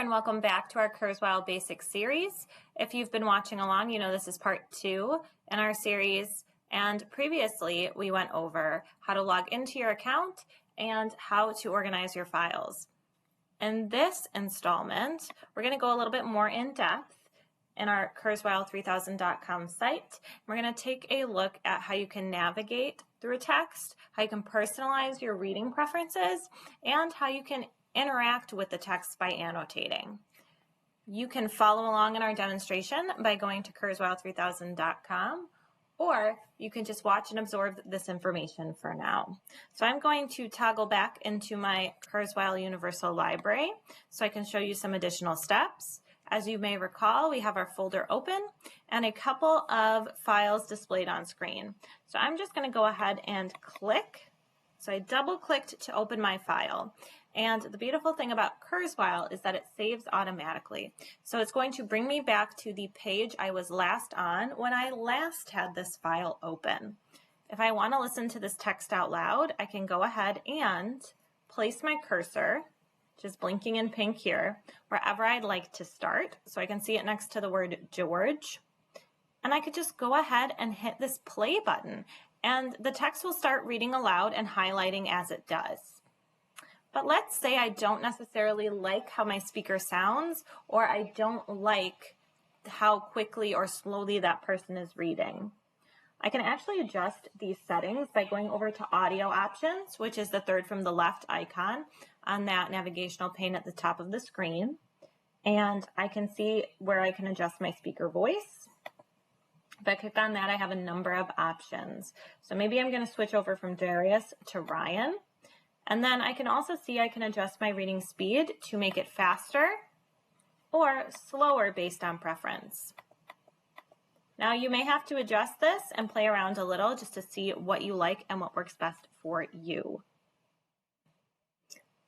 and welcome back to our Kurzweil Basics series. If you've been watching along, you know this is part 2 in our series, and previously we went over how to log into your account and how to organize your files. In this installment, we're going to go a little bit more in depth in our Kurzweil3000.com site. We're going to take a look at how you can navigate through a text, how you can personalize your reading preferences, and how you can interact with the text by annotating. You can follow along in our demonstration by going to Kurzweil3000.com, or you can just watch and absorb this information for now. So I'm going to toggle back into my Kurzweil Universal Library so I can show you some additional steps. As you may recall, we have our folder open and a couple of files displayed on screen. So I'm just going to go ahead and click. So I double-clicked to open my file. And the beautiful thing about Kurzweil is that it saves automatically. So it's going to bring me back to the page I was last on when I last had this file open. If I want to listen to this text out loud, I can go ahead and place my cursor, which is blinking in pink here, wherever I'd like to start. So I can see it next to the word George. And I could just go ahead and hit this play button, and the text will start reading aloud and highlighting as it does. But let's say I don't necessarily like how my speaker sounds, or I don't like how quickly or slowly that person is reading. I can actually adjust these settings by going over to audio options, which is the third from the left icon on that navigational pane at the top of the screen. And I can see where I can adjust my speaker voice. If I click on that, I have a number of options. So maybe I'm going to switch over from Darius to Ryan. And then I can also see I can adjust my reading speed to make it faster or slower based on preference. Now you may have to adjust this and play around a little just to see what you like and what works best for you.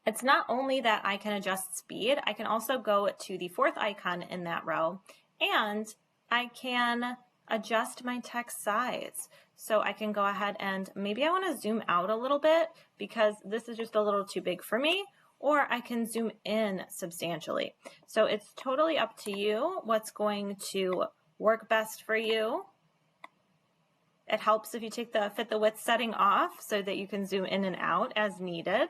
It's not only that I can adjust speed, I can also go to the fourth icon in that row, and I can adjust my text size. So I can go ahead and maybe I want to zoom out a little bit because this is just a little too big for me, or I can zoom in substantially. So it's totally up to you what's going to work best for you. It helps if you take the fit the width setting off so that you can zoom in and out as needed,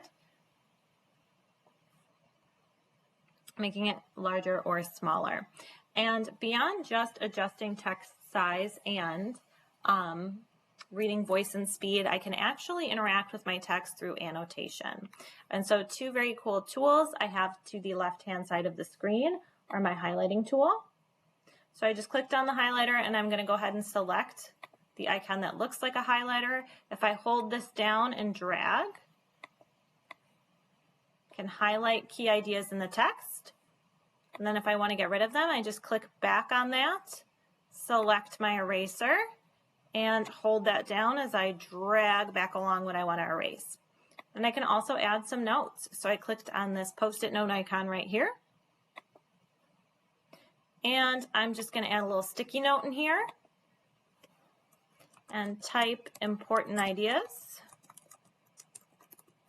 making it larger or smaller. And beyond just adjusting text size and reading voice and speed, I can actually interact with my text through annotation. And so two very cool tools I have to the left-hand side of the screen are my highlighting tool. So I just clicked on the highlighter and I'm going to go ahead and select the icon that looks like a highlighter. If I hold this down and drag, I can highlight key ideas in the text. And then if I want to get rid of them, I just click back on that, select my eraser, and hold that down as I drag back along what I want to erase. And I can also add some notes. So I clicked on this post-it note icon right here. And I'm just going to add a little sticky note in here and type important ideas.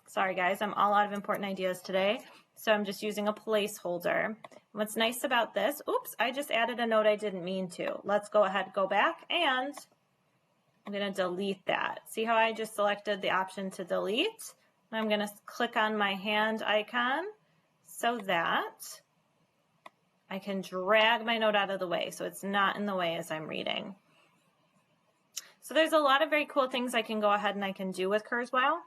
Sorry guys, I'm all out of important ideas today. So I'm just using a placeholder. What's nice about this, oops, I just added a note I didn't mean to. Let's go ahead, go back, and I'm going to delete that. See how I just selected the option to delete? I'm going to click on my hand icon so that I can drag my note out of the way so it's not in the way as I'm reading. So there's a lot of very cool things I can go ahead and I can do with Kurzweil.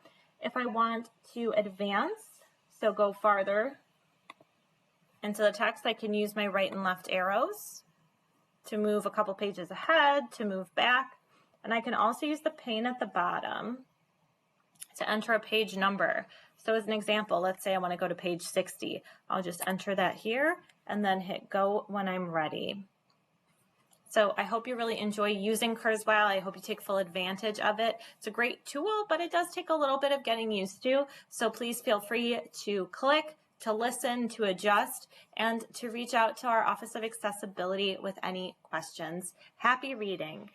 If I want to advance, so go farther into the text, I can use my right and left arrows to move a couple pages ahead, to move back. And I can also use the pane at the bottom to enter a page number. So as an example, let's say I want to go to page 60. I'll just enter that here and then hit go when I'm ready. So I hope you really enjoy using Kurzweil. I hope you take full advantage of it. It's a great tool, but it does take a little bit of getting used to. So please feel free to click, to listen, to adjust, and to reach out to our Office of Accessibility with any questions. Happy reading.